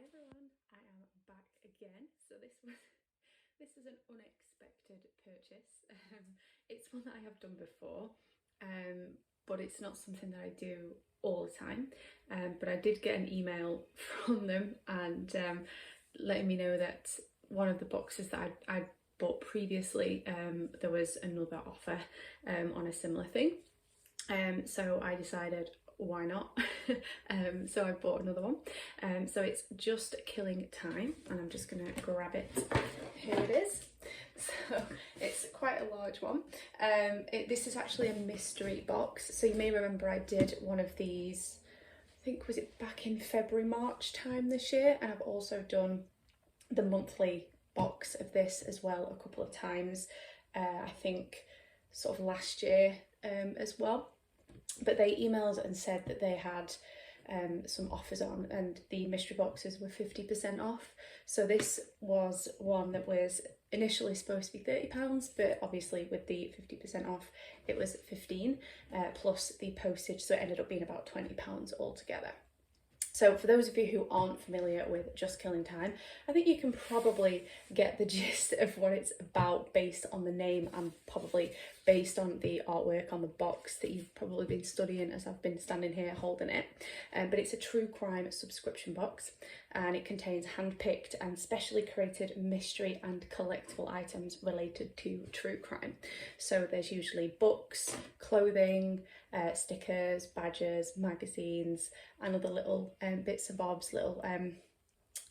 everyone, I am back again. So this was an unexpected purchase. It's one that I have done before, but it's not something that I do all the time. But I did get an email from them and letting me know that one of the boxes that I bought previously, there was another offer on a similar thing. So I decided, why not? So I bought another one. So it's just Killin Time, and I'm just gonna grab it. Here it is. So it's quite a large one. This is actually a mystery box. So you may remember I did one of these, I think was it back in February, March time this year, and I've also done the monthly box of this as well a couple of times. I think sort of last year as well. But they emailed and said that they had some offers on, and the mystery boxes were 50% off. So this was one that was initially supposed to be £30, but obviously with the 50% off it was 15 plus the postage, so it ended up being about £20 altogether. So for those of you who aren't familiar with Just Killin Time, I think you can probably get the gist of what it's about based on the name and probably based on the artwork on the box that you've probably been studying as I've been standing here holding it. But it's a true crime subscription box, and it contains hand-picked and specially created mystery and collectible items related to true crime. So there's usually books, clothing, stickers, badges, magazines, and other little bits and bobs, little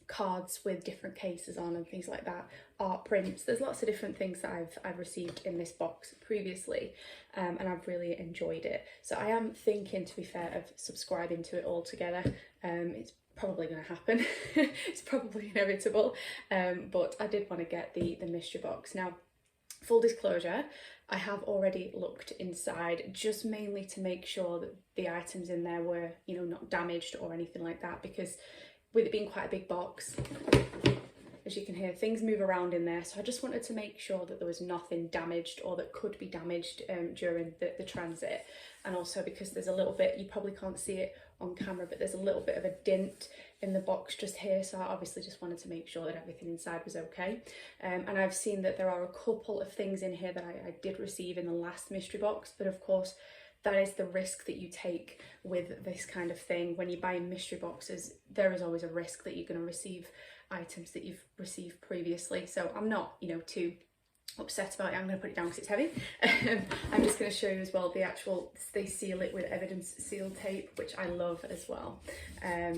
cards with different cases on and things like that, art prints. There's lots of different things that I've received in this box previously, and I've really enjoyed it. So I am thinking, to be fair, of subscribing to it all together. It's probably going to happen. It's probably inevitable, but I did want to get the mystery box. Now, full disclosure, I have already looked inside, just mainly to make sure that the items in there were, you know, not damaged or anything like that, because with it being quite a big box, as you can hear, things move around in there. So I just wanted to make sure that there was nothing damaged or that could be damaged during the transit. And also because there's a little bit, you probably can't see it on camera, but there's a little bit of a dent in the box just here. So I obviously just wanted to make sure that everything inside was okay. And I've seen that there are a couple of things in here that I did receive in the last mystery box, but of course, that is the risk that you take with this kind of thing. When you buy mystery boxes, there is always a risk that you're going to receive items that you've received previously. So I'm not, you know, too upset about it. I'm going to put it down because it's heavy. I'm just going to show you as well the actual, they seal it with evidence seal tape, which I love as well.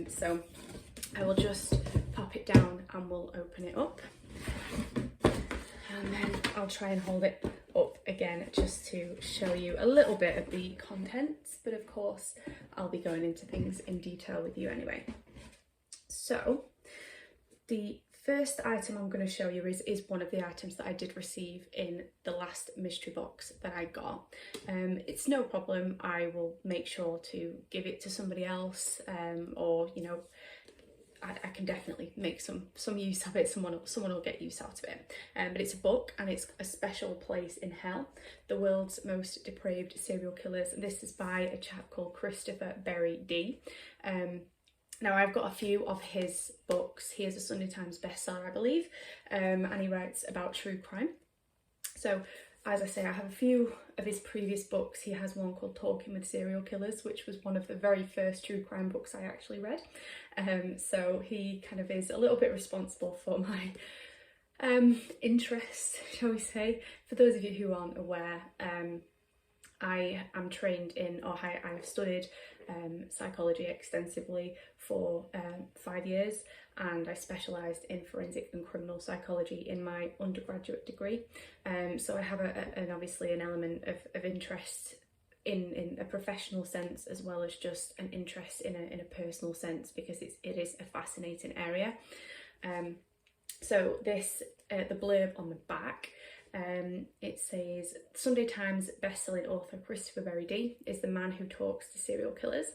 So I will just pop it down and we'll open it up. And then I'll try and hold it up again just to show you a little bit of the contents, but of course I'll be going into things in detail with you anyway. So the first item I'm going to show you is one of the items that I did receive in the last mystery box that I got. It's no problem, I will make sure to give it to somebody else, or you know, I can definitely make some use of it. Someone will get use out of it. But it's a book, and it's A Special Place in Hell: The World's Most Depraved Serial Killers. And this is by a chap called Christopher Berry D. Now, I've got a few of his books. He is a Sunday Times bestseller, I believe, and he writes about true crime. So, as I say, I have a few of his previous books. He has one called Talking with Serial Killers, which was one of the very first true crime books I actually read. So he kind of is a little bit responsible for my interest, shall we say. For those of you who aren't aware, I am trained in, or I have studied psychology extensively for 5 years, and I specialised in forensic and criminal psychology in my undergraduate degree. So I have obviously an element of interest in a professional sense, as well as just an interest in a personal sense, because it is a fascinating area. So this, the blurb on the back, it says, Sunday Times best-selling author Christopher Berry D is the man who talks to serial killers.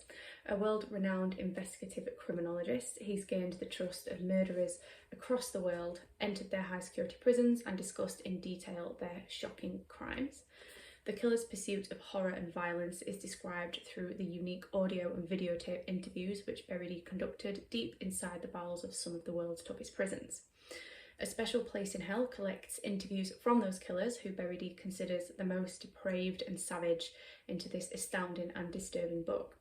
A world-renowned investigative criminologist, he's gained the trust of murderers across the world, entered their high-security prisons and discussed in detail their shocking crimes. The killer's pursuit of horror and violence is described through the unique audio and videotape interviews which Beredy conducted deep inside the bowels of some of the world's toughest prisons. A Special Place in Hell collects interviews from those killers, who Beredy considers the most depraved and savage, into this astounding and disturbing book.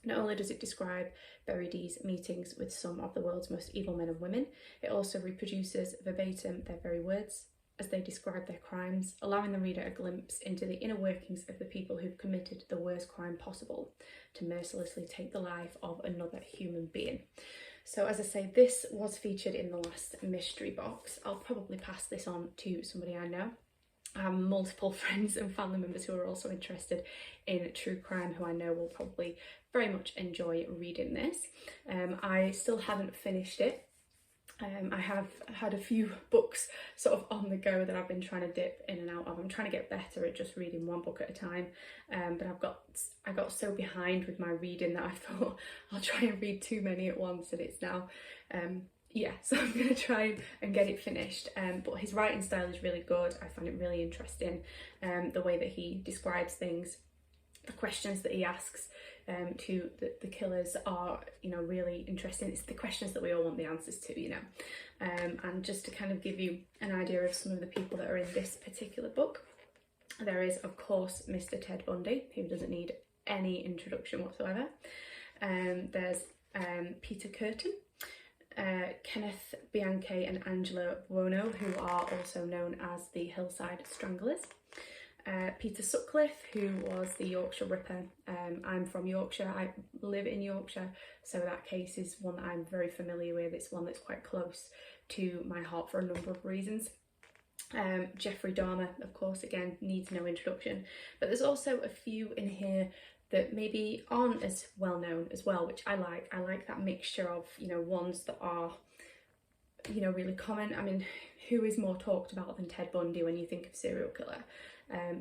Not only does it describe Beredy's meetings with some of the world's most evil men and women, it also reproduces verbatim their very words as they describe their crimes, allowing the reader a glimpse into the inner workings of the people who've committed the worst crime possible, to mercilessly take the life of another human being. So as I say, this was featured in the last mystery box. I'll probably pass this on to somebody I know. I have multiple friends and family members who are also interested in true crime, who I know will probably very much enjoy reading this. I still haven't finished it. I have had a few books sort of on the go that I've been trying to dip in and out of. I'm trying to get better at just reading one book at a time, but I got so behind with my reading that I thought I'll try and read too many at once, and it's now yeah, so I'm going to try and get it finished. But his writing style is really good. I find it really interesting, the way that he describes things, the questions that he asks to the killers are, you know, really interesting. It's the questions that we all want the answers to, you know. And just to kind of give you an idea of some of the people that are in this particular book, there is, of course, Mr. Ted Bundy, who doesn't need any introduction whatsoever. There's Peter Curtin, Kenneth Bianchi and Angela Buono, who are also known as the Hillside Stranglers. Peter Sutcliffe, who was the Yorkshire Ripper. I'm from Yorkshire, I live in Yorkshire, so that case is one that I'm very familiar with. It's one that's quite close to my heart for a number of reasons. Jeffrey Dahmer, of course, again, needs no introduction, but there's also a few in here that maybe aren't as well known as well, which I like. I like that mixture of, you know, ones that are, you know, really common. I mean, who is more talked about than Ted Bundy when you think of serial killer?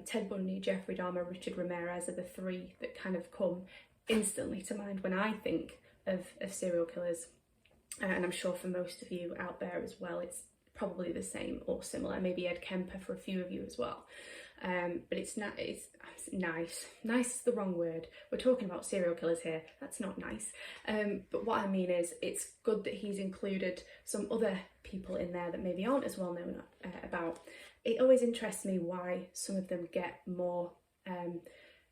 Ted Bundy, Jeffrey Dahmer, Richard Ramirez are the three that kind of come instantly to mind when I think of serial killers. And I'm sure for most of you out there as well, it's probably the same or similar. Maybe Ed Kemper for a few of you as well. But it's nice. Nice is the wrong word. We're talking about serial killers here. That's not nice. But what I mean is, it's good that he's included some other people in there that maybe aren't as well known about. It always interests me why some of them get more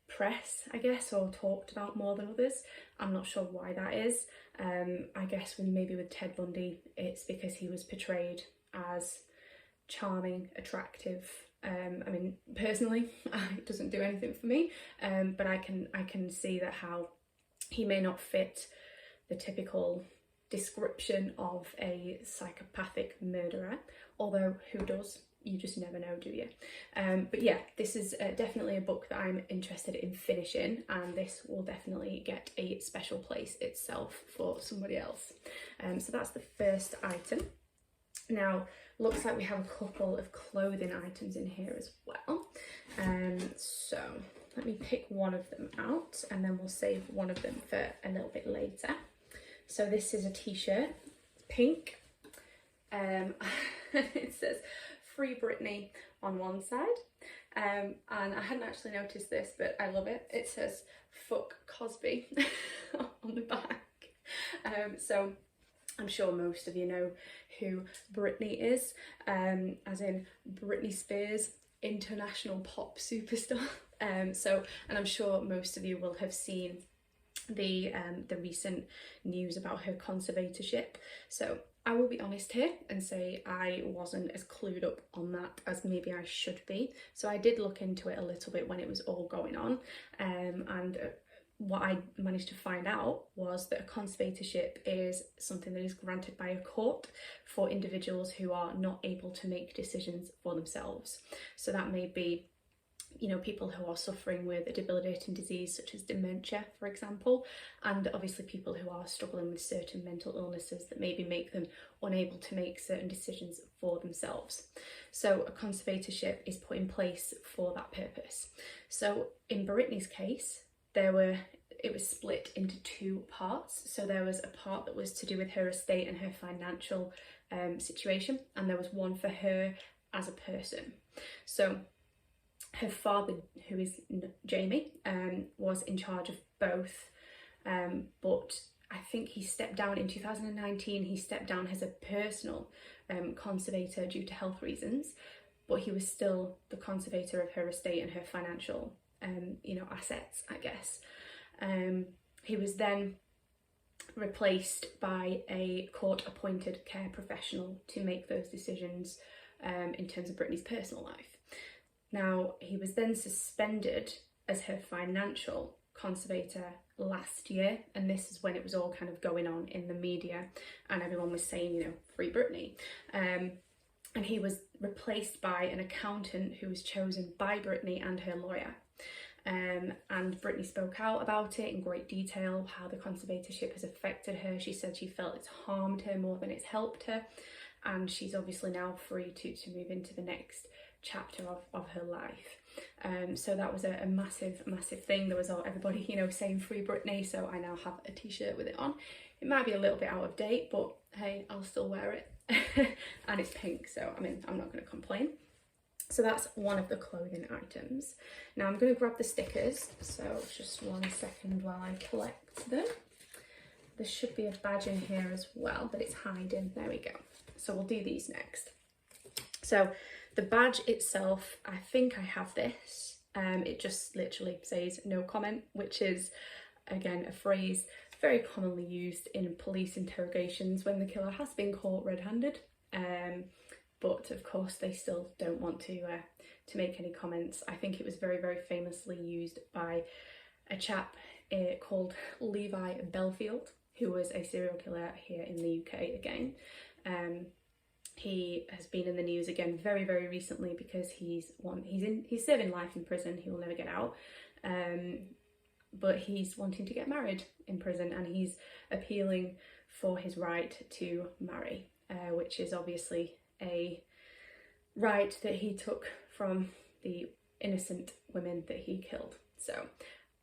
press, I guess, or talked about more than others. I'm not sure why that is. I guess maybe with Ted Bundy, it's because he was portrayed as charming, attractive. I mean, personally, it doesn't do anything for me, but I can see that how he may not fit the typical description of a psychopathic murderer, although who does? You just never know, do you? But yeah, this is definitely a book that I'm interested in finishing, and this will definitely get a special place itself for somebody else. So that's the first item. Now, looks like we have a couple of clothing items in here as well. So let me pick one of them out, and then we'll save one of them for a little bit later. So this is a t-shirt, pink. It says Free Britney on one side, and I hadn't actually noticed this, but I love it. It says Fuck Cosby on the back. So I'm sure most of you know who Britney is, as in Britney Spears, international pop superstar. And I'm sure most of you will have seen the recent news about her conservatorship. So I will be honest here and say I wasn't as clued up on that as maybe I should be. So I did look into it a little bit when it was all going on, and what I managed to find out was that a conservatorship is something that is granted by a court for individuals who are not able to make decisions for themselves. So that may be, you know, people who are suffering with a debilitating disease such as dementia, for example, and obviously people who are struggling with certain mental illnesses that maybe make them unable to make certain decisions for themselves. So a conservatorship is put in place for that purpose. So in Britney's case, it was split into two parts. So there was a part that was to do with her estate and her financial situation, and there was one for her as a person. So Her father, who is Jamie, was in charge of both, but I think he stepped down in 2019. He stepped down as a personal conservator due to health reasons, but he was still the conservator of her estate and her financial, assets, I guess. He was then replaced by a court-appointed care professional to make those decisions in terms of Britney's personal life. Now, he was then suspended as her financial conservator last year, and this is when it was all kind of going on in the media and everyone was saying, free Britney. And he was replaced by an accountant who was chosen by Britney and her lawyer. And Britney spoke out about it in great detail, how the conservatorship has affected her. She said she felt it's harmed her more than it's helped her, and she's obviously now free to move into the next chapter of her life. So that was a massive thing. There was everybody saying free Britney, so I now have a t-shirt with it on. It might be a little bit out of date, but hey, I'll still wear it. And it's pink, so I'm not going to complain. So that's one of the clothing items. Now I'm going to grab the stickers, so just 1 second while I collect them. There should be a badge in here as well, but it's hiding. There we go. So we'll do these next. So the badge itself, I think I have this. It just literally says no comment, which is, again, a phrase very commonly used in police interrogations when the killer has been caught red-handed. But of course they still don't want to make any comments. I think it was very, very famously used by a chap called Levi Belfield, who was a serial killer here in the UK again. He has been in the news again very, very recently because he's serving life in prison. He will never get out. But he's wanting to get married in prison, and he's appealing for his right to marry, which is obviously a right that he took from the innocent women that he killed. So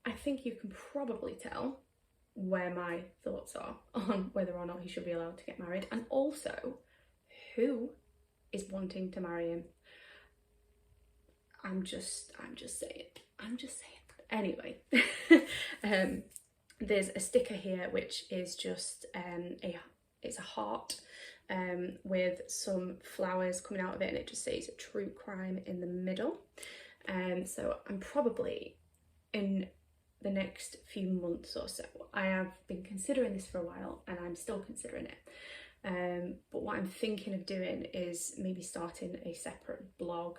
I think you can probably tell where my thoughts are on whether or not he should be allowed to get married, and also who is wanting to marry him. I'm just saying. Anyway, there's a sticker here which is just it's a heart with some flowers coming out of it, and it just says true crime in the middle. So I'm probably, in the next few months or so, I have been considering this for a while and I'm still considering it. But what I'm thinking of doing is maybe starting a separate blog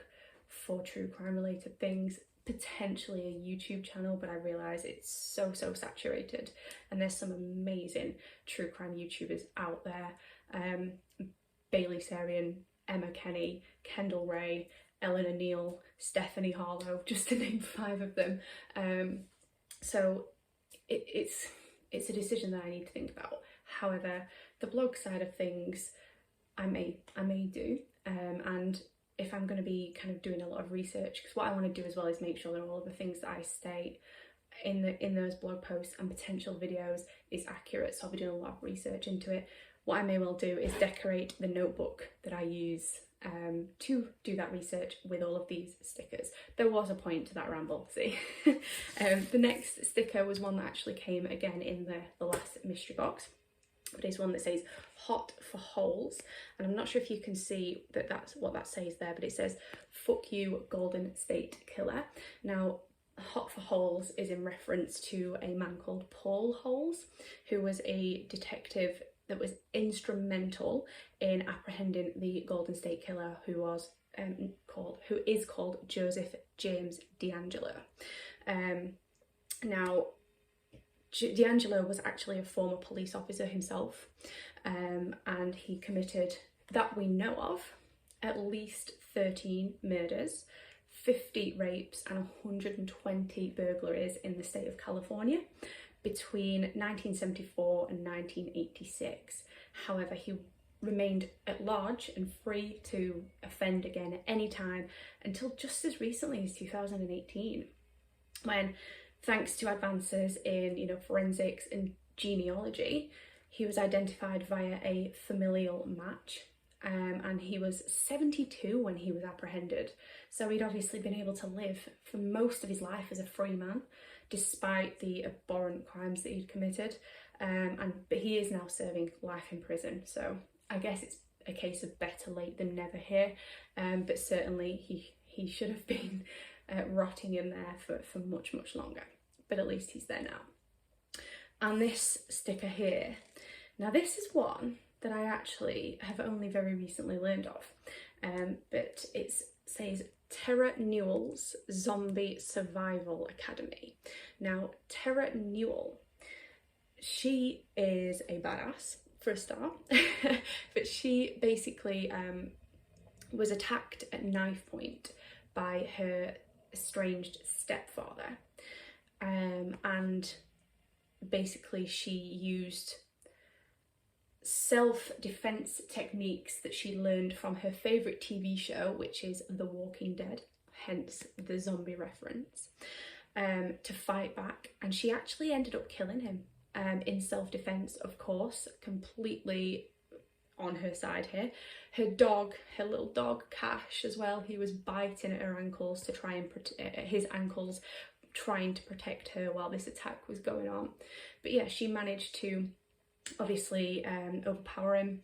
for true crime related things, potentially a YouTube channel, but I realise it's so saturated, and there's some amazing true crime YouTubers out there. Bailey Sarian, Emma Kenny, Kendall Ray, Eleanor Neal, Stephanie Harlow, just to name 5 of them. So it's a decision that I need to think about. However, the blog side of things I may do, and if I'm going to be kind of doing a lot of research, because what I want to do as well is make sure that all of the things that I state in those blog posts and potential videos is accurate, so I'll be doing a lot of research into it. What I may well do is decorate the notebook that I use to do that research with all of these stickers. There was a point to that ramble, see. The next sticker was one that actually came again in the last mystery box, but it's one that says hot for holes, and I'm not sure if you can see that that's what that says there, but it says fuck you Golden State Killer. Now hot for holes is in reference to a man called Paul Holes, who was a detective that was instrumental in apprehending the Golden State Killer, who is called Joseph James D'Angelo. Now D'Angelo was actually a former police officer himself, and he committed, that we know of, at least 13 murders, 50 rapes and 120 burglaries in the state of California between 1974 and 1986. However, he remained at large and free to offend again at any time until just as recently as 2018, when, thanks to advances in forensics and genealogy, he was identified via a familial match and he was 72 when he was apprehended. So he'd obviously been able to live for most of his life as a free man, despite the abhorrent crimes that he'd committed. But he is now serving life in prison. So I guess it's a case of better late than never here. But certainly he should have been rotting in there for much, much longer. But at least he's there now. And this sticker here, now this is one that I actually have only very recently learned of, but it says Newells Zombie Survival Academy. Now Tara Newell, she is a badass for a start, but she basically was attacked at knife point by her estranged stepfather, and basically she used self-defense techniques that she learned from her favourite TV show, which is The Walking Dead, hence the zombie reference, to fight back. And she actually ended up killing him in self-defense, of course, completely on her side here. Her dog, her little dog Cash as well, he was biting at her ankles to try and his ankles, trying to protect her while this attack was going on. But yeah, she managed to obviously overpower him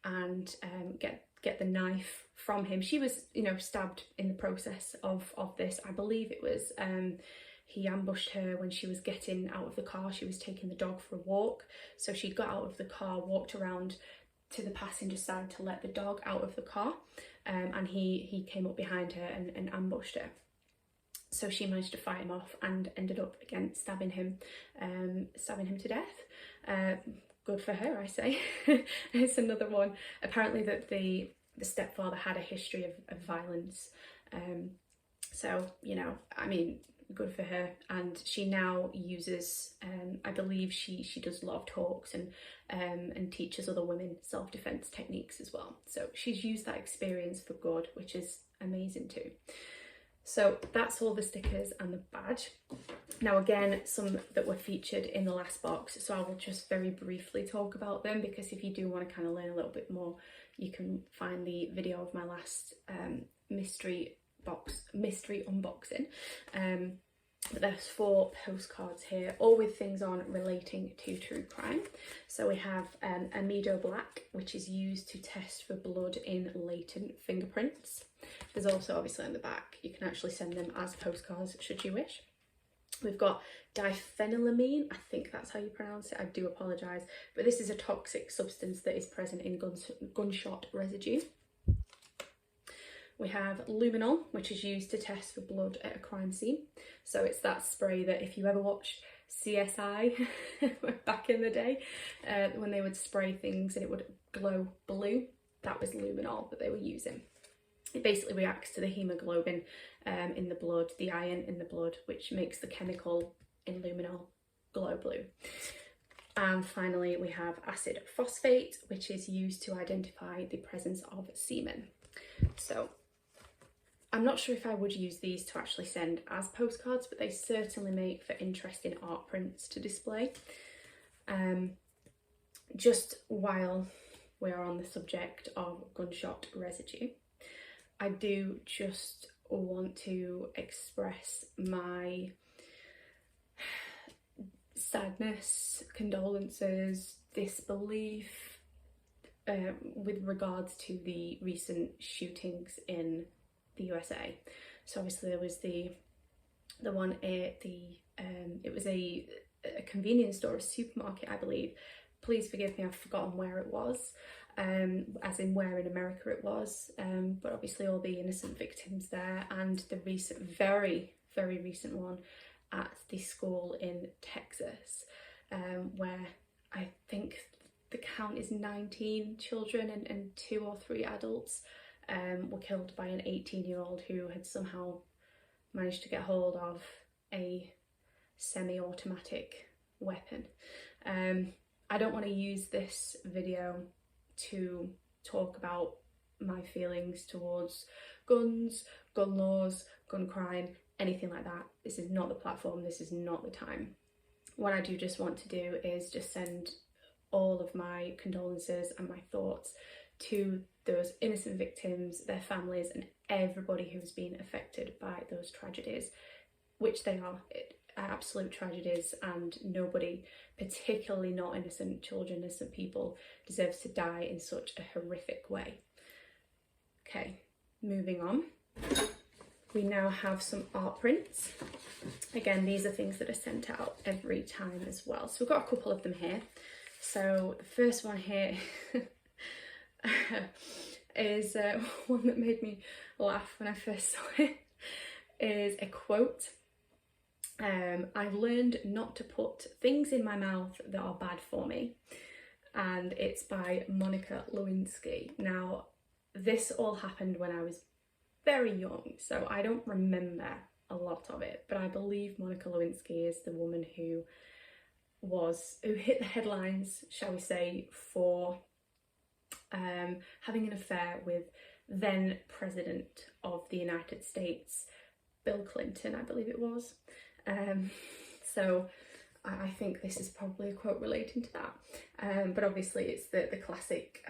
and get the knife from him. She was, you know, stabbed in the process of this. I believe it was he ambushed her when she was getting out of the car. She was taking the dog for a walk, so she got out of the car, walked around to the passenger side to let the dog out of the car, and he came up behind her and ambushed her. So she managed to fight him off and ended up again stabbing him to death. Good for her, I say. It's another one. Apparently that the stepfather had a history of violence. So, you know, I mean, good for her. And she now uses, I believe she does a lot of talks and teaches other women self-defense techniques as well. So she's used that experience for good, which is amazing too. So that's all the stickers and the badge. Now again, some that were featured in the last box, so I will just very briefly talk about them, because if you do want to kind of learn a little bit more, you can find the video of my last mystery unboxing. But there's 4 postcards here, all with things on relating to true crime. So we have Amido Black, which is used to test for blood in latent fingerprints. There's also, obviously on the back, you can actually send them as postcards should you wish. We've got diphenylamine, I think that's how you pronounce it, I do apologise, but this is a toxic substance that is present in gunshot residue. We have luminol, which is used to test for blood at a crime scene. So it's that spray that if you ever watched CSI back in the day, when they would spray things and it would glow blue, that was luminol that they were using. It basically reacts to the hemoglobin in the blood, the iron in the blood, which makes the chemical in luminol glow blue. And finally, we have acid phosphate, which is used to identify the presence of semen. So I'm not sure if I would use these to actually send as postcards, but they certainly make for interesting art prints to display. Just while we are on the subject of gunshot residue, I do just want to express my sadness, condolences, disbelief with regards to the recent shootings in the USA. So obviously there was the one at it was a convenience store, a supermarket, I believe. Please forgive me, I've forgotten where it was, as in where in America it was, but obviously all the innocent victims there, and the recent, very, very recent one at the school in Texas, where I think the count is 19 children and 2 or 3 adults were killed by an 18-year-old who had somehow managed to get hold of a semi-automatic weapon. I don't want to use this video to talk about my feelings towards guns, gun laws, gun crime, anything like that. This is not the platform, this is not the time. What I do just want to do is just send all of my condolences and my thoughts to those innocent victims, their families, and everybody who's been affected by those tragedies, which they are absolute tragedies, and nobody, particularly not innocent children, innocent people, deserves to die in such a horrific way. Okay, moving on. We now have some art prints. Again, these are things that are sent out every time as well. So we've got a couple of them here. So the first one here is one that made me laugh when I first saw it, is a quote. I've learned not to put things in my mouth that are bad for me. And it's by Monica Lewinsky. Now, this all happened when I was very young, so I don't remember a lot of it, but I believe Monica Lewinsky is the woman who hit the headlines, shall we say, for having an affair with then President of the United States, Bill Clinton, I believe it was. So I think this is probably a quote relating to that. But obviously it's the classic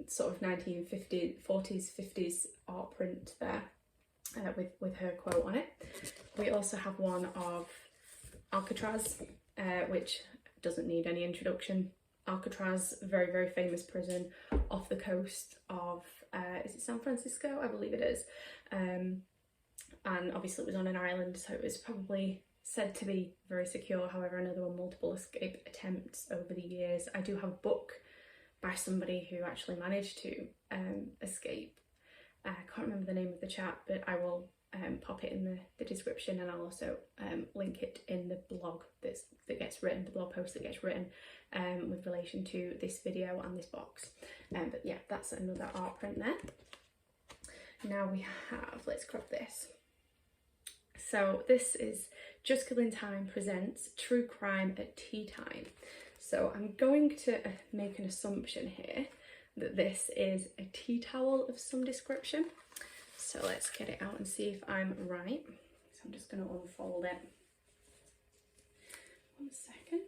sort of 1950s, 40s, 50s art print there with her quote on it. We also have one of Alcatraz, which doesn't need any introduction. Alcatraz, very, very famous prison off the coast of, is it San Francisco? I believe it is. And obviously it was on an island, so it was probably said to be very secure. However, I know there were multiple escape attempts over the years. I do have a book by somebody who actually managed to escape. I can't remember the name of the chap, but I will pop it in the description, and I'll also link it in the blog that gets written, the blog post that gets written with relation to this video and this box. But yeah, that's another art print there. Now we have, let's grab this. So this is Just Killin Time presents True Crime at Tea Time. So I'm going to make an assumption here that this is a tea towel of some description. So let's get it out and see if I'm right. So I'm just going to unfold it. 1 second.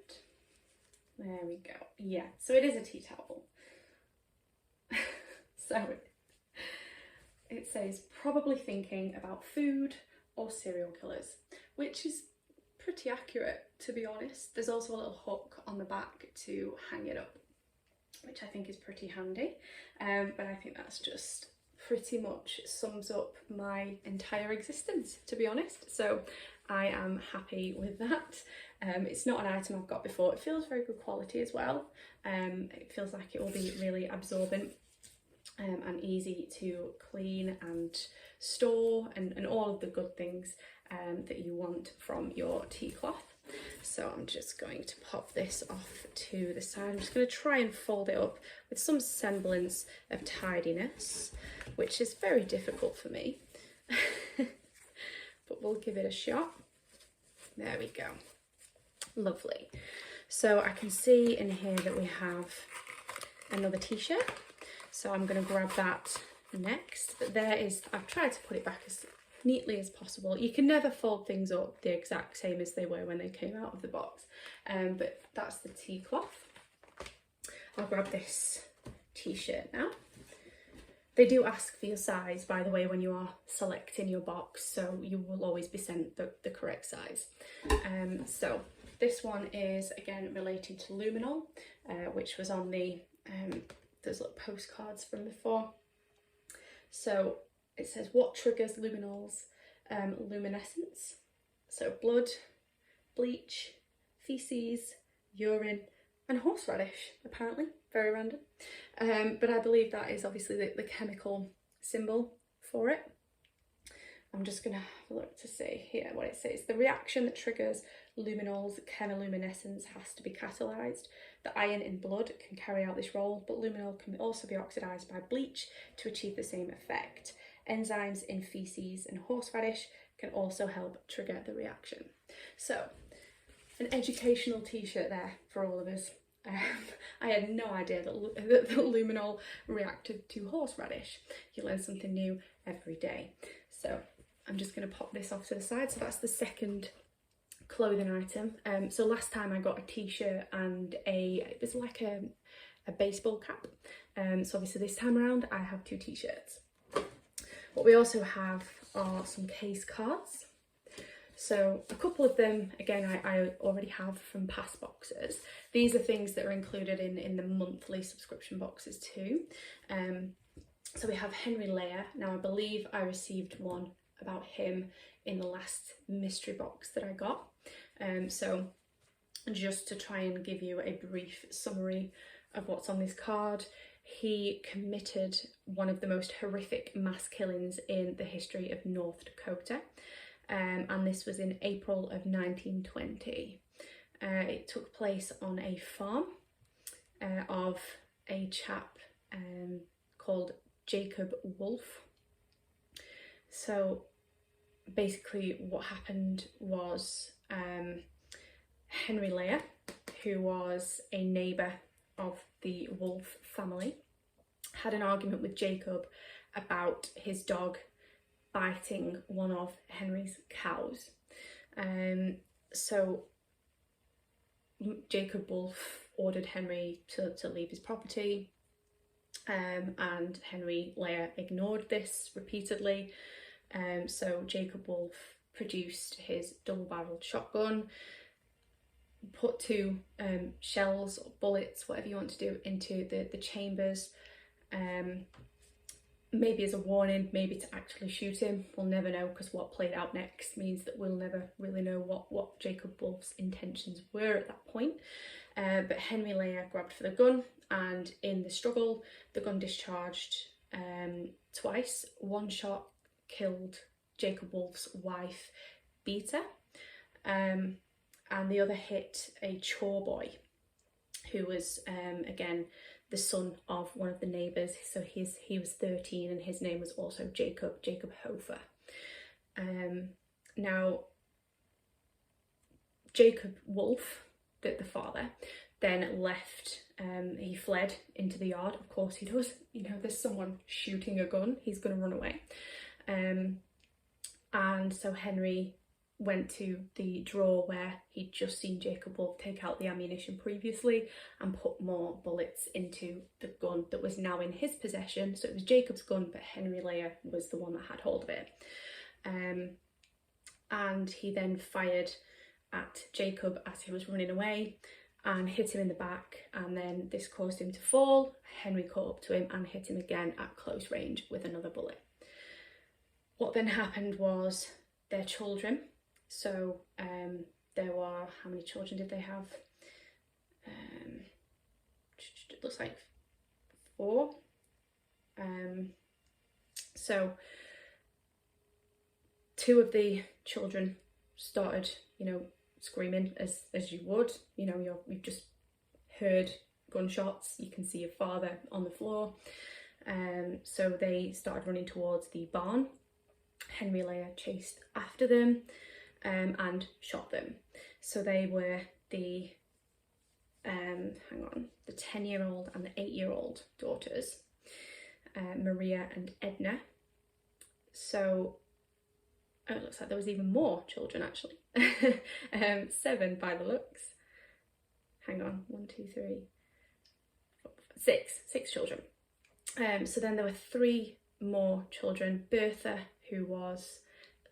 There we go. Yeah, so it is a tea towel. So it says, probably thinking about food or serial killers, which is pretty accurate, to be honest. There's also a little hook on the back to hang it up, which I think is pretty handy. But I think that's just pretty much sums up my entire existence, to be honest. So I am happy with that. It's not an item I've got before. It feels very good quality as well. It feels like it will be really absorbent and easy to clean and store, and all of the good things that you want from your tea cloth. So I'm just going to pop this off to the side. I'm just going to try and fold it up with some semblance of tidiness, which is very difficult for me, but we'll give it a shot. There we go. Lovely. So I can see in here that we have another t-shirt. So I'm going to grab that next. But there is, I've tried to put it back as neatly as possible. You can never fold things up the exact same as they were when they came out of the box. But that's the tea cloth. I'll grab this t-shirt now. They do ask for your size, by the way, when you are selecting your box, so you will always be sent the correct size. So this one is again relating to luminol, which was on the those little postcards from before. So it says, what triggers luminol's luminescence? So blood, bleach, feces, urine, and horseradish, apparently. Very random. But I believe that is obviously the chemical symbol for it. I'm just going to have a look to see here what it says. The reaction that triggers luminol's chemiluminescence has to be catalysed. The iron in blood can carry out this role, but luminol can also be oxidised by bleach to achieve the same effect. Enzymes in feces and horseradish can also help trigger the reaction. So, an educational t-shirt there for all of us. I had no idea that the luminol reacted to horseradish. You learn something new every day. So I'm just going to pop this off to the side. So that's the second clothing item. So last time I got a t-shirt and it was like a baseball cap. So obviously this time around I have 2 t-shirts. What we also have are some case cards. So a couple of them, again, I already have from past boxes. These are things that are included in the monthly subscription boxes too. So we have Henry Lear. Now I believe I received one about him in the last mystery box that I got. So just to try and give you a brief summary of what's on this card, he committed one of the most horrific mass killings in the history of North Dakota. And this was in April of 1920. It took place on a farm of a chap called Jacob Wolf. So basically what happened was Henry Lear, who was a neighbour of the Wolf family, had an argument with Jacob about his dog biting one of Henry's cows. So Jacob Wolf ordered Henry to leave his property, and Henry Lear ignored this repeatedly. So Jacob Wolf produced his double-barreled shotgun, put 2 shells or bullets, whatever you want to do, into the chambers, maybe as a warning, maybe to actually shoot him. We'll never know, because what played out next means that we'll never really know what Jacob Wolf's intentions were at that point. But Henry Lear grabbed for the gun, and in the struggle the gun discharged twice. One shot killed Jacob Wolf's wife, Beta, and the other hit a chore boy who was again the son of one of the neighbours. So he was 13 and his name was also Jacob Hofer. Now Jacob Wolf, the father, then left. He fled into the yard. Of course he does. You know, there's someone shooting a gun, he's going to run away. And so Henry went to the drawer where he'd just seen Jacob Wolf take out the ammunition previously and put more bullets into the gun that was now in his possession. So it was Jacob's gun, but Henry Lear was the one that had hold of it. And he then fired at Jacob as he was running away and hit him in the back, and then this caused him to fall. Henry caught up to him and hit him again at close range with another bullet. What then happened was their children. So there were, how many children did they have? It looks like 4. So 2 of the children started, you know, screaming as you would. You know, you've just heard gunshots, you can see your father on the floor. So they started running towards the barn. Henry Lear chased after them and shot them. So they were the 10-year-old and the 8-year-old daughters, Maria and Edna. So it looks like there was even more children actually. 7 by the looks. Hang on, 1, 2, 3, 4, 5, 6 children. So then there were 3 more children: Bertha, who was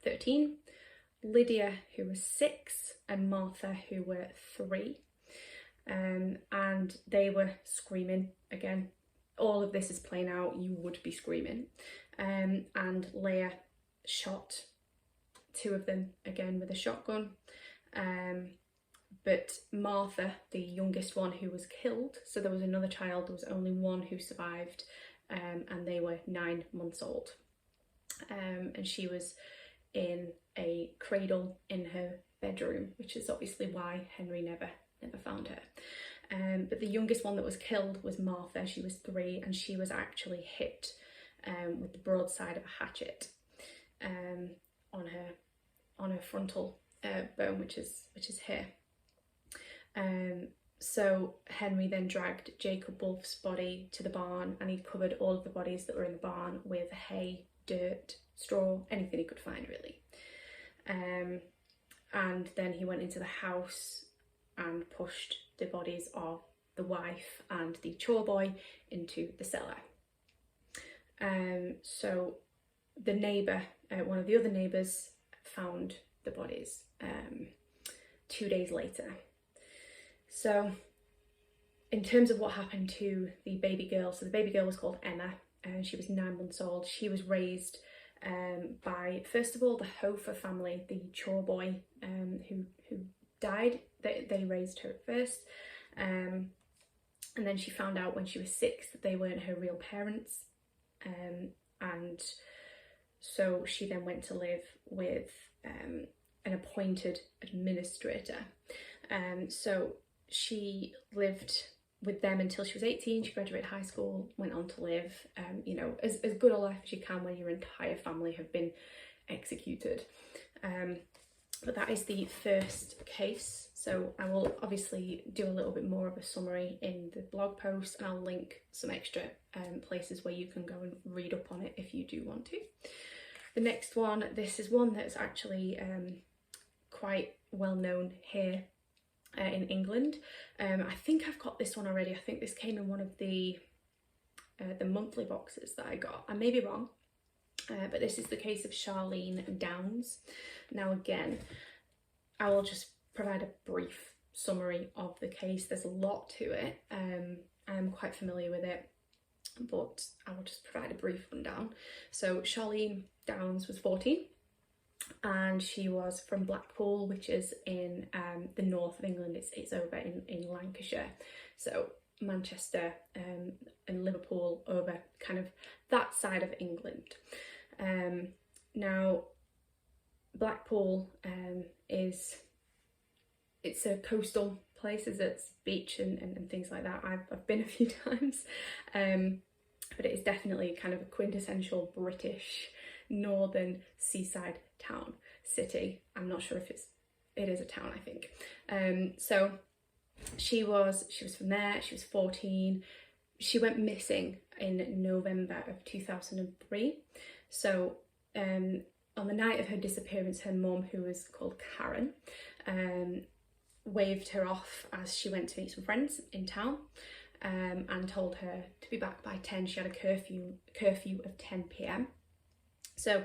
13, Lydia, who was 6, and Martha, who were 3. And they were screaming again. All of this is playing out, you would be screaming. And Leia shot 2 of them again with a shotgun. But Martha, the youngest one, who was killed, so there was another child, there was only one who survived, and they were 9 months old. And she was in a cradle in her bedroom, which is obviously why Henry never found her. But the youngest one that was killed was Martha. She was 3, and she was actually hit with the broadside of a hatchet on her frontal bone, which is here. So Henry then dragged Jacob Wolf's body to the barn, and he covered all of the bodies that were in the barn with hay, dirt, straw, anything he could find really. and then he went into the house and pushed the bodies of the wife and the chore boy into the cellar. So the neighbour, one of the other neighbours, found the bodies 2 days later. So in terms of what happened to the baby girl, so the baby girl was called Emma, and she was 9 months old. She was raised by, first of all, the Hofer family, the chore boy who died. They raised her at first, and then she found out when she was 6 that they weren't her real parents, and so she then went to live with an appointed administrator. So she lived with them until she was 18. She graduated high school, went on to live, you know, as good a life as you can when your entire family have been executed. But that is the first case. So I will obviously do a little bit more of a summary in the blog post, and I'll link some extra places where you can go and read up on it if you do want to. The next one, this is one that's actually quite well known here in England. I think I've got this one already. I think this came in one of the monthly boxes that I got. I may be wrong, but this is the case of Charlene Downs. Now again, I will just provide a brief summary of the case. There's a lot to it. I'm quite familiar with it, but I will just provide a brief rundown. So Charlene Downs was 14, and she was from Blackpool, which is in the north of England. It's over in Lancashire, so Manchester and Liverpool, over kind of that side of England. Now Blackpool it's a coastal place, it's beach and things like that. I've been a few times, but it is definitely kind of a quintessential British northern seaside town, city. I'm not sure if it is a town, I think. So she was from there. She was 14. She went missing in November of 2003. So on the night of her disappearance, her mum, who was called Karen, waved her off as she went to meet some friends in town, and told her to be back by 10. She had a curfew of 10 p.m. So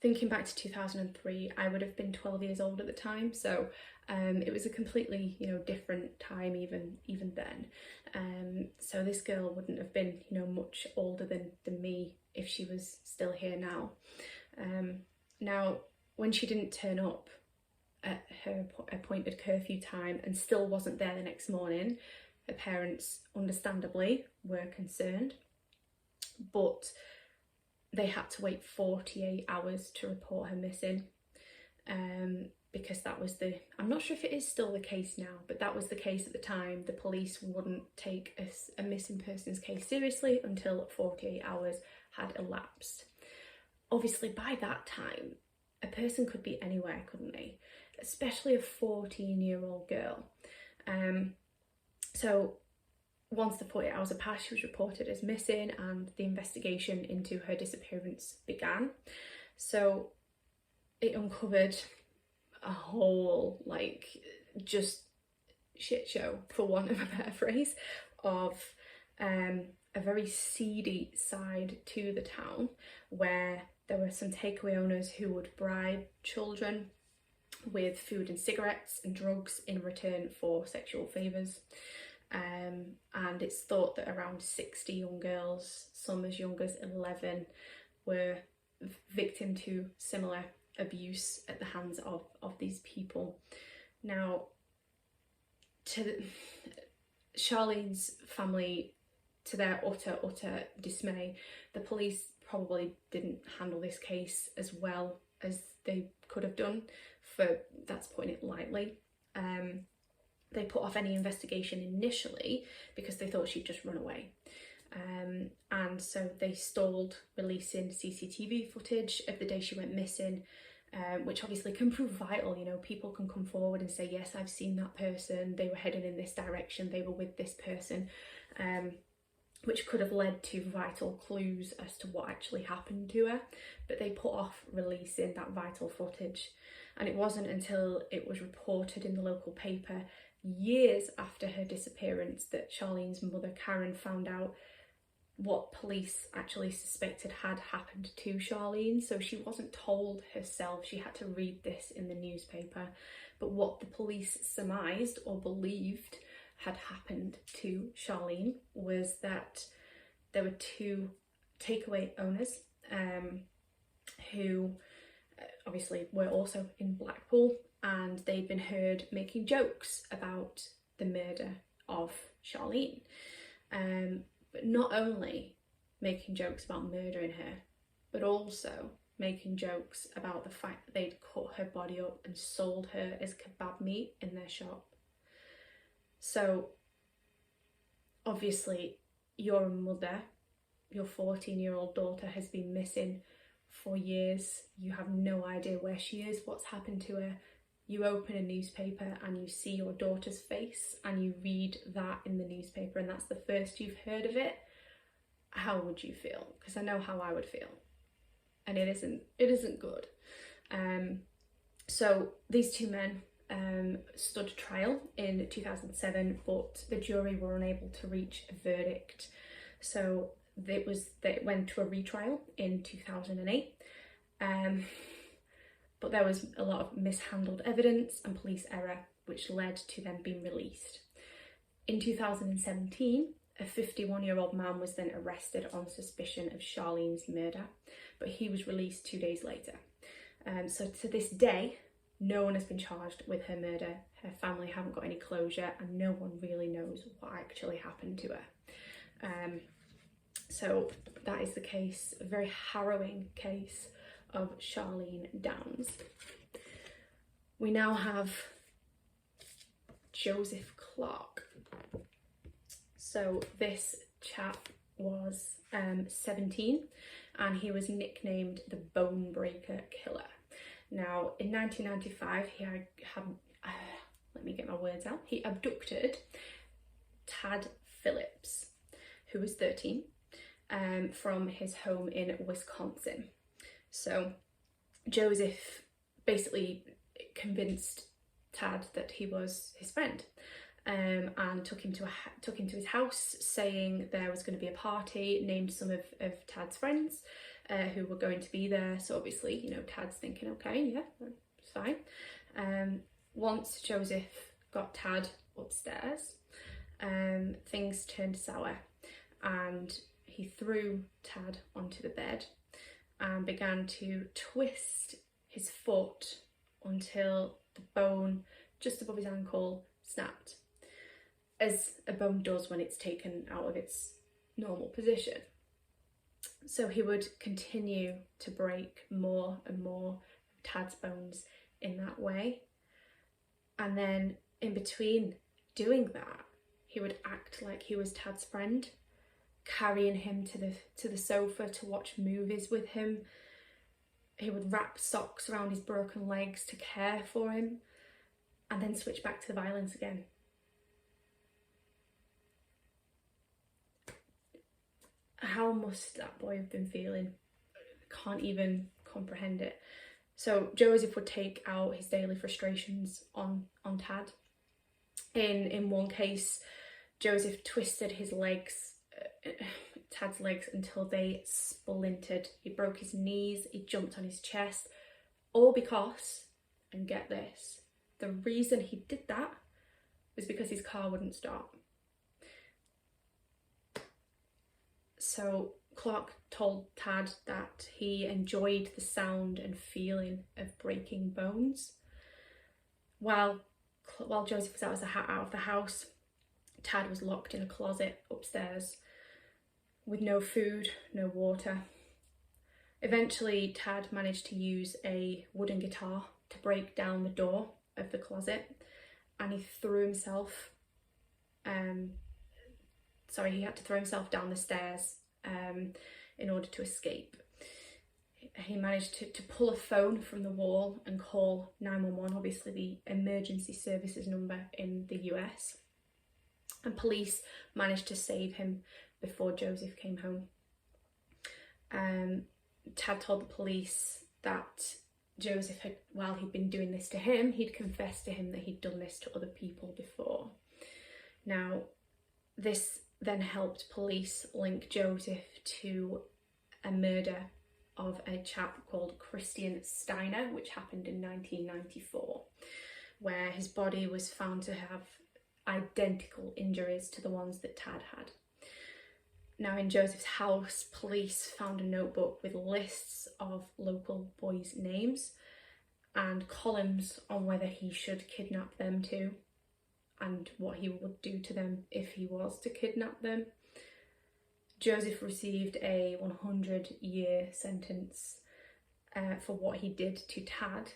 thinking back to 2003, I would have been 12 years old at the time. So it was a completely, you know, different time even then. So this girl wouldn't have been, you know, much older than me if she was still here now. Now, when she didn't turn up at her appointed curfew time and still wasn't there the next morning, her parents understandably were concerned, but they had to wait 48 hours to report her missing, because that was I'm not sure if it is still the case now, but that was the case at the time. The police wouldn't take a missing persons case seriously until 48 hours had elapsed. Obviously by that time, a person could be anywhere, couldn't they? Especially a 14-year-old girl. So once the 48 hours had passed, she was reported as missing, and the investigation into her disappearance began. So it uncovered a whole, like, just shit show, for want of a better phrase, of a very seedy side to the town, where there were some takeaway owners who would bribe children with food and cigarettes and drugs in return for sexual favours. And it's thought that around 60 young girls, some as young as 11, were victim to similar abuse at the hands of these people. Now, to Charlene's family, to their utter dismay, the police probably didn't handle this case as well as they could have done, that's putting it lightly. They put off any investigation initially because they thought she'd just run away. And so they stalled releasing CCTV footage of the day she went missing, which obviously can prove vital. You know, people can come forward and say, yes, I've seen that person, they were heading in this direction, they were with this person, which could have led to vital clues as to what actually happened to her. But they put off releasing that vital footage. And it wasn't until it was reported in the local paper years after her disappearance that Charlene's mother, Karen, found out what police actually suspected had happened to Charlene. So she wasn't told herself, she had to read this in the newspaper. But what the police surmised or believed had happened to Charlene was that there were two takeaway owners who obviously were also in Blackpool, and they'd been heard making jokes about the murder of Charlene. But not only making jokes about murdering her, but also making jokes about the fact that they'd cut her body up and sold her as kebab meat in their shop. So obviously you're a mother, your 14-year-old daughter has been missing for years, you have no idea where she is, what's happened to her. You open a newspaper and you see your daughter's face and you read that in the newspaper, and that's the first you've heard of it. How would you feel? Because I know how I would feel, and it isn't good. So these two men stood trial in 2007, but the jury were unable to reach a verdict. So they went to a retrial in 2008. But there was a lot of mishandled evidence and police error, which led to them being released. In 2017, a 51-year-old man was then arrested on suspicion of Charlene's murder, but he was released 2 days later. So to this day, no one has been charged with her murder. Her family haven't got any closure, and no one really knows what actually happened to her. So that is the case, a very harrowing case of Charlene Downs. We now have Joseph Clark. So this chap was 17, and he was nicknamed the Bone Breaker Killer. Now in 1995 he had let me get my words out, he abducted Tad Phillips, who was 13, from his home in Wisconsin. So Joseph basically convinced Tad that he was his friend, and took him to his house, saying there was going to be a party, named some of Tad's friends who were going to be there. So obviously, you know, Tad's thinking, okay, yeah, it's fine. Once Joseph got Tad upstairs, things turned sour, and he threw Tad onto the bed and began to twist his foot until the bone just above his ankle snapped, as a bone does when it's taken out of its normal position. So he would continue to break more and more of Tad's bones in that way. And then in between doing that, he would act like he was Tad's friend, carrying him to the sofa to watch movies with him. He would wrap socks around his broken legs to care for him, and then switch back to the violence again. How must that boy have been feeling? I can't even comprehend it. So Joseph would take out his daily frustrations on Tad. In one case, Joseph twisted his legs, Tad's legs, until they splintered. He broke his knees, he jumped on his chest, all because, and get this, the reason he did that was because his car wouldn't start. So Clark told Tad that he enjoyed the sound and feeling of breaking bones. While Joseph was out of the house, Tad was locked in a closet upstairs with no food, no water. Eventually, Tad managed to use a wooden guitar to break down the door of the closet, and he threw himself, he had to throw himself down the stairs in order to escape. He managed to pull a phone from the wall and call 911, obviously the emergency services number in the US. And police managed to save him before Joseph came home. Tad told the police that Joseph had, while he'd been doing this to him, he'd confessed to him that he'd done this to other people before. Now, this then helped police link Joseph to a murder of a chap called Christian Steiner, which happened in 1994, where his body was found to have identical injuries to the ones that Tad had. Now, in Joseph's house, police found a notebook with lists of local boys' names and columns on whether he should kidnap them too, and what he would do to them if he was to kidnap them. Joseph received a 100-year sentence for what he did to Tad,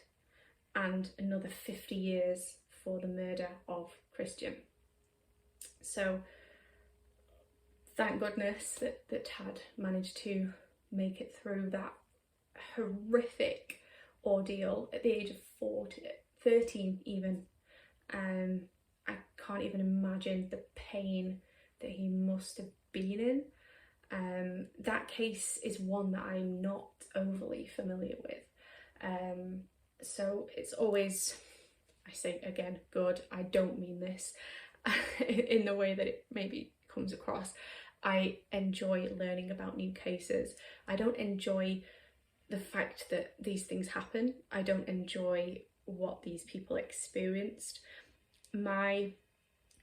and another 50 years for the murder of Christian. So thank goodness that Tad managed to make it through that horrific ordeal at the age of 13 even. I can't even imagine the pain that he must have been in. That case is one that I'm not overly familiar with. So it's always, I say again, good. I don't mean this in the way that it maybe comes across. I enjoy learning about new cases. I don't enjoy the fact that these things happen. I don't enjoy what these people experienced. My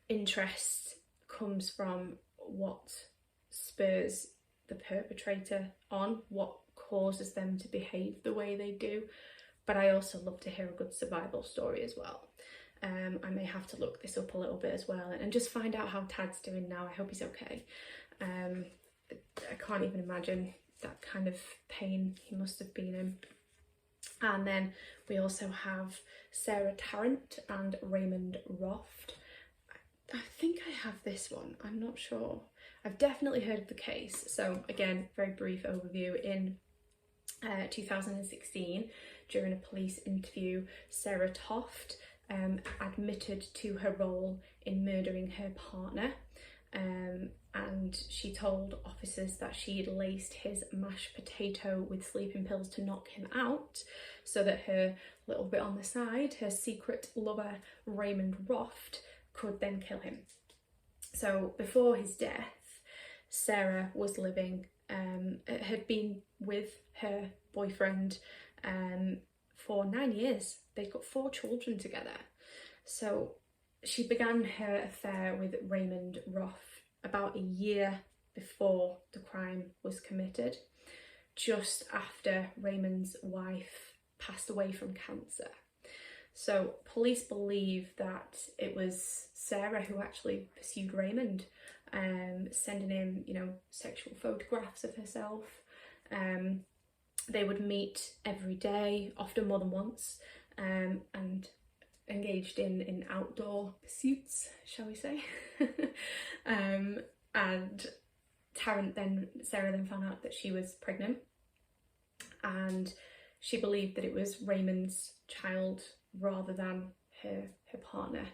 interest comes from what spurs the perpetrator on, what causes them to behave the way they do. But I also love to hear a good survival story as well. I may have to look this up a little bit as well and just find out how Tad's doing now. I hope he's okay. I can't even imagine that kind of pain he must have been in. And then we also have Sarah Tarant and Raymond Roth. I think I have this one, I'm not sure. I've definitely heard of the case. So again, very brief overview. In 2016, during a police interview, Sarah Toft admitted to her role in murdering her partner, and she told officers that she had laced his mashed potato with sleeping pills to knock him out, so that her little bit on the side, her secret lover Raymond Roth, could then kill him. So before his death, Sarah was living, had been with her boyfriend for 9 years. They'd got 4 children together. So she began her affair with Raymond Roth about a year before the crime was committed, just after Raymond's wife passed away from cancer. So police believe that it was Sarah who actually pursued Raymond, sending him, sexual photographs of herself. They would meet every day, often more than once, and engaged in outdoor pursuits, shall we say. And Sarah then found out that she was pregnant, and she believed that it was Raymond's child rather than her partner.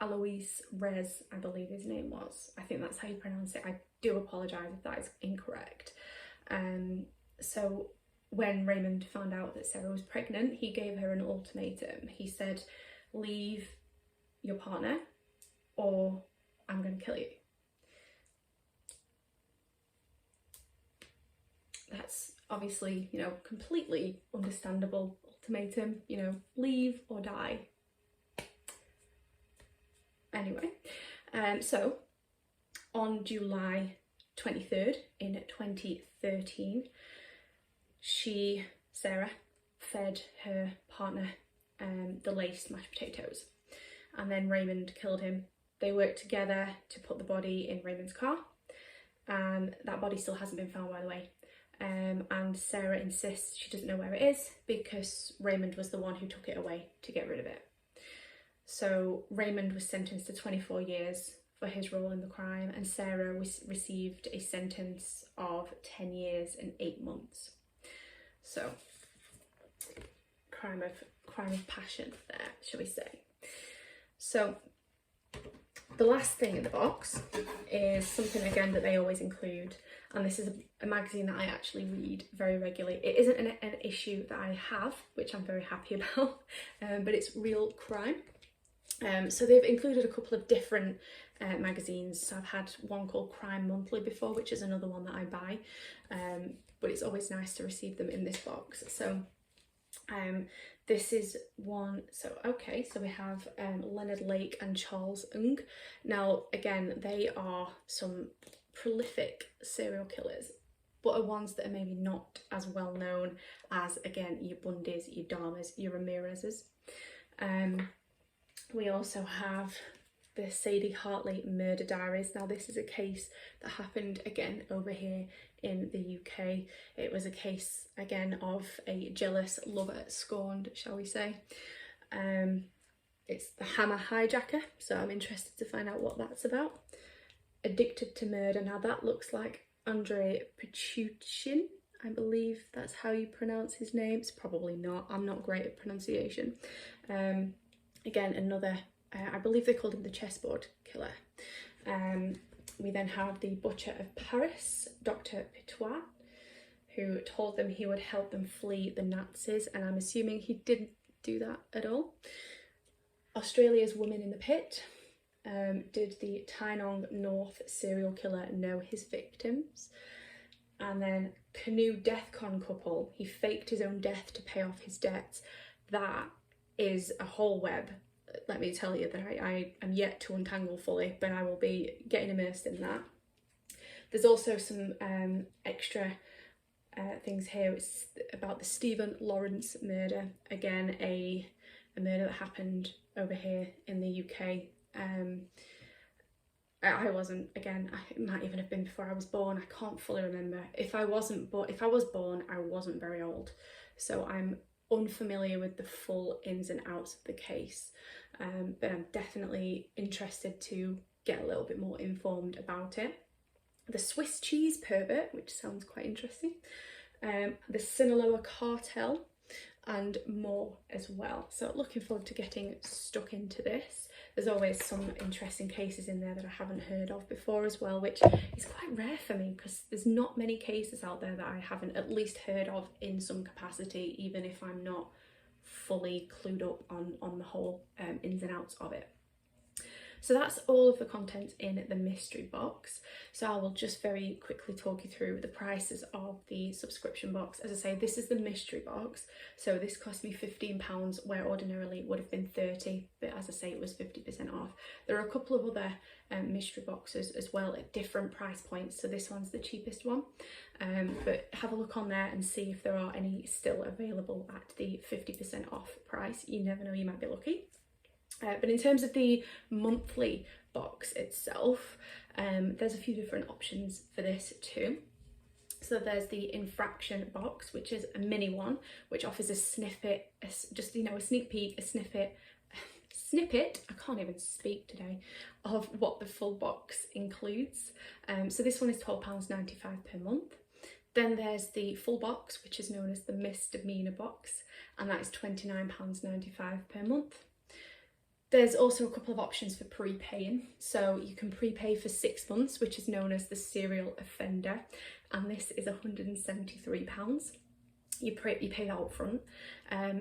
Alois Rez, I believe his name was. I think that's how you pronounce it. I do apologise if that is incorrect. So when Raymond found out that Sarah was pregnant, he gave her an ultimatum. He said, leave your partner or I'm going to kill you. That's obviously, completely understandable ultimatum, leave or die. Anyway, so on July 23rd in 2013, Sarah, fed her partner the laced mashed potatoes, and then Raymond killed him. They worked together to put the body in Raymond's car, and that body still hasn't been found, by the way. And Sarah insists she doesn't know where it is because Raymond was the one who took it away to get rid of it. So Raymond was sentenced to 24 years for his role in the crime, and Sarah received a sentence of 10 years and 8 months. So, crime of passion there, shall we say. So, The last thing in the box is something again that they always include, and this is a magazine that I actually read very regularly. It isn't an issue that I have, which I'm very happy about, but it's Real Crime. So they've included a couple of different magazines. So I've had one called Crime Monthly before, which is another one that I buy, but it's always nice to receive them in this box. So this is one. So okay, so we have Leonard Lake and Charles Ng. Now again, they are some prolific serial killers, but are ones that are maybe not as well known as, again, your Bundys, your Dahmers, your Ramirez's. We also have the Sadie Hartley Murder Diaries. Now this is a case that happened again over here in the UK. It was a case again of a jealous lover scorned, shall we say. It's the Hammer Hijacker, so I'm interested to find out what that's about. Addicted to Murder. Now that looks like Andrei Pichuchin. I believe that's how you pronounce his name. It's probably not. I'm not great at pronunciation. Again, another, I believe they called him the chessboard killer. We then have the Butcher of Paris, Dr. Pitois, who told them he would help them flee the Nazis, and I'm assuming he didn't do that at all. Australia's Woman in the Pit. Did the Tynong North serial killer know his victims? And then Canoe Death Con couple, he faked his own death to pay off his debts. That is a whole web, let me tell you, that I am yet to untangle fully, but I will be getting immersed in that. There's also some extra things here. It's about the Stephen Lawrence murder. Again, a murder that happened over here in the UK. I wasn't, again, it might even have been before I was born. I can't fully remember. If I was born, I wasn't very old, so I'm unfamiliar with the full ins and outs of the case, but I'm definitely interested to get a little bit more informed about it. The Swiss Cheese Pervert, which sounds quite interesting, the Sinaloa Cartel, and more as well. So looking forward to getting stuck into this. There's always some interesting cases in there that I haven't heard of before as well, which is quite rare for me because there's not many cases out there that I haven't at least heard of in some capacity, even if I'm not fully clued up on the whole ins and outs of it. So that's all of the content in the mystery box. So I will just very quickly talk you through the prices of the subscription box. As I say, this is the mystery box. So this cost me £15, where ordinarily it would have been £30, but as I say, it was 50% off. There are a couple of other mystery boxes as well at different price points. So this one's the cheapest one, but have a look on there and see if there are any still available at the 50% off price. You never know, you might be lucky. But in terms of the monthly box itself, there's a few different options for this too. So there's the infraction box, which is a mini one, which offers a snippet, just, you know, a sneak peek, a snippet, I can't even speak today, of what the full box includes. So this one is £12.95 per month. Then there's the full box, which is known as the misdemeanor box, and that is £29.95 per month. There's also a couple of options for prepaying. So you can prepay for 6 months, which is known as the serial offender, and this is £173. You pay that up front.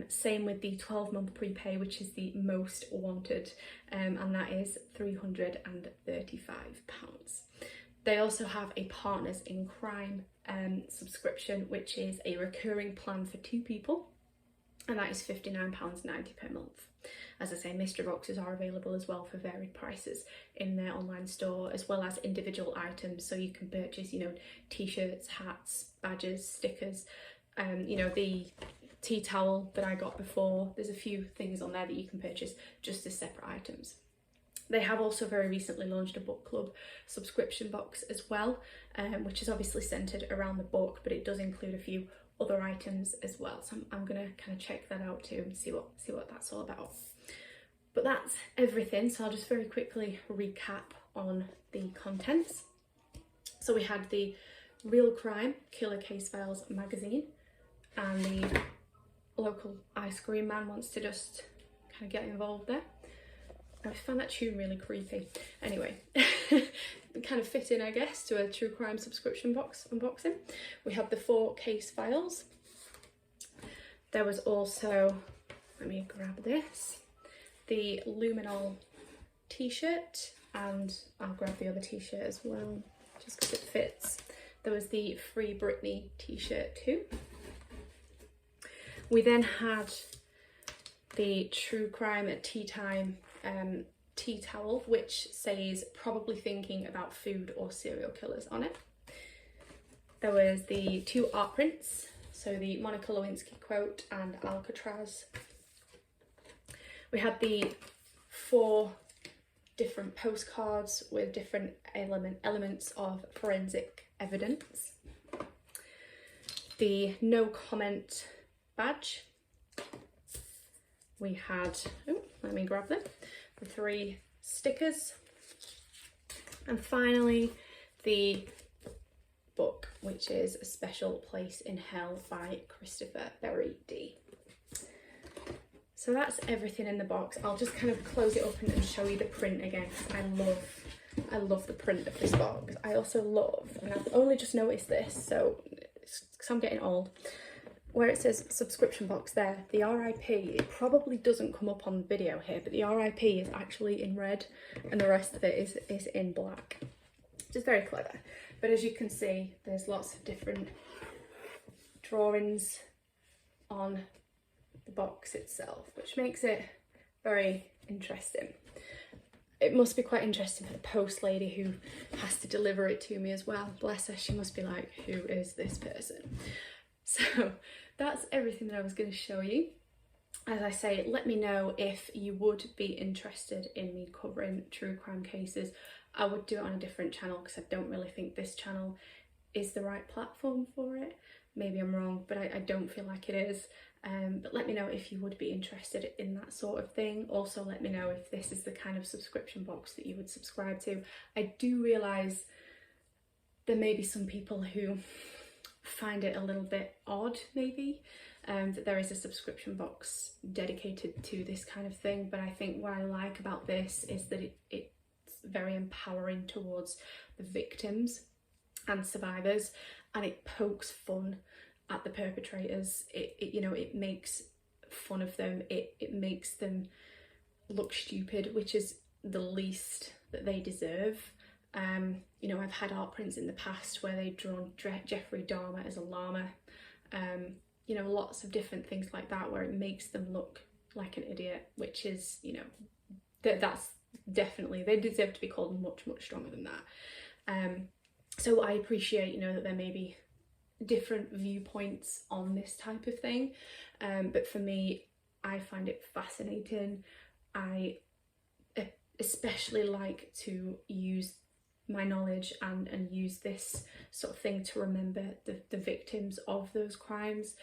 Same with the 12-month prepay, which is the most wanted, and that is £335. They also have a Partners in Crime subscription, which is a recurring plan for 2 people, and that is £59.90 per month. As I say, mystery boxes are available as well for varied prices in their online store, as well as individual items. So you can purchase, you know, t-shirts, hats, badges, stickers, you know, the tea towel that I got before. There's a few things on there that you can purchase just as separate items. They have also very recently launched a book club subscription box as well, which is obviously centered around the book, but it does include a few other items as well. So I'm gonna kind of check that out too and see what that's all about. But that's everything. So I'll just very quickly recap on the contents. So we had the Real Crime Killer Case Files magazine, and the local ice cream man wants to just kind of get involved there. I found that tune really creepy. Anyway, kind of fit in, I guess, to a true crime subscription box unboxing. We had the 4 case files. There was also, let me grab this, the Luminol t-shirt, and I'll grab the other t-shirt as well, just because it fits. There was the Free Britney t-shirt too. We then had the True Crime at Tea Time tea towel, which says probably thinking about food or serial killers on it. There was the 2 art prints, so the Monica Lewinsky quote and Alcatraz. We had the 4 different postcards with different elements of forensic evidence. The no comment badge. We had, oh, let me grab them, the 3 stickers. And finally, the book, which is A Special Place in Hell by Christopher Berry D. So that's everything in the box. I'll just kind of close it up and show you the print again, because I love the print of this box. I also love, and I've only just noticed this, so because I'm getting old, where it says subscription box there, the RIP, it probably doesn't come up on the video here, but the RIP is actually in red and the rest of it is in black, which is very clever. But as you can see, there's lots of different drawings on the box itself, which makes it very interesting. It must be quite interesting for the post lady who has to deliver it to me as well. Bless her, she must be like, who is this person? So that's everything that I was going to show you. As I say, let me know if you would be interested in me covering true crime cases. I would do it on a different channel because I don't really think this channel is the right platform for it. Maybe I'm wrong, but I don't feel like it is. But let me know if you would be interested in that sort of thing. Also, let me know if this is the kind of subscription box that you would subscribe to. I do realise there may be some people who find it a little bit odd, maybe, that there is a subscription box dedicated to this kind of thing. But I think what I like about this is that it's very empowering towards the victims and survivors, and it pokes fun at the perpetrators. You know, it makes fun of them. It makes them look stupid, which is the least that they deserve. You know, I've had art prints in the past where they've drawn Jeffrey Dahmer as a llama. You know, lots of different things like that where it makes them look like an idiot, which is, you know, that's definitely, they deserve to be called much, much stronger than that. So I appreciate, you know, that there may be different viewpoints on this type of thing, but for me, I find it fascinating. I especially like to use my knowledge and use this sort of thing to remember the victims of those crimes.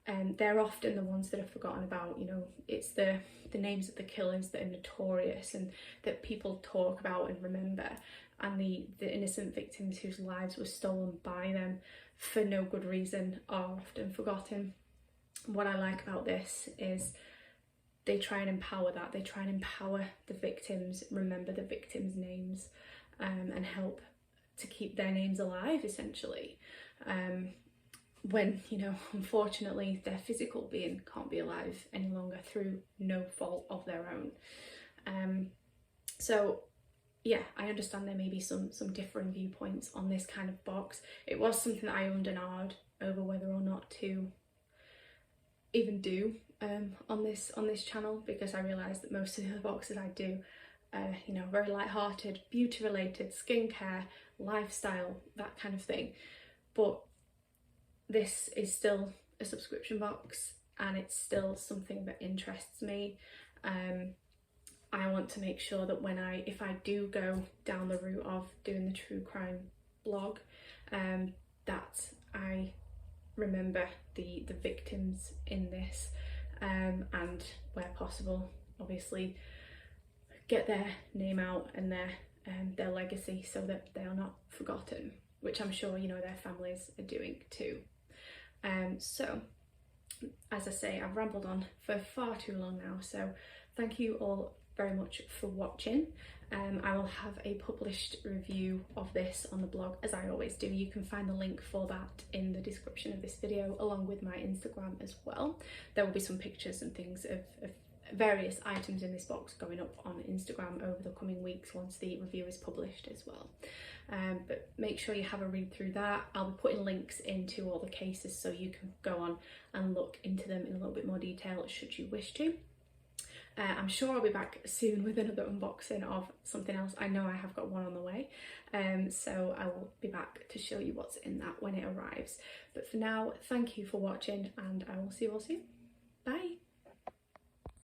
They're often the ones that are forgotten about. You know, it's the names of the killers that are notorious and that people talk about and remember, and the innocent victims whose lives were stolen by them for no good reason are often forgotten. What I like about this is they try and empower that. They try and empower the victims, remember the victims' names, and help to keep their names alive, essentially. When, you know, unfortunately their physical being can't be alive any longer through no fault of their own. So yeah, I understand there may be some different viewpoints on this kind of box. It was something that I ummed and ahed over whether or not to even do on this channel, because I realised that most of the boxes I do are, you know, very light-hearted, beauty related, skincare, lifestyle, that kind of thing. But this is still a subscription box and it's still something that interests me. I want to make sure that if I do go down the route of doing the true crime blog, that I remember the victims in this, and where possible, obviously, get their name out and their legacy so that they are not forgotten, which I'm sure, you know, their families are doing too. So, as I say, I've rambled on for far too long now, so thank you all very much for watching. I will have a published review of this on the blog, as I always do. You can find the link for that in the description of this video, along with my Instagram as well. There will be some pictures and things of various items in this box going up on Instagram over the coming weeks once the review is published as well. But make sure you have a read through that. I'll be putting links into all the cases so you can go on and look into them in a little bit more detail should you wish to. I'm sure I'll be back soon with another unboxing of something else. I know I have got one on the way, so I will be back to show you what's in that when it arrives. But for now, thank you for watching, and I will see you all soon. Bye!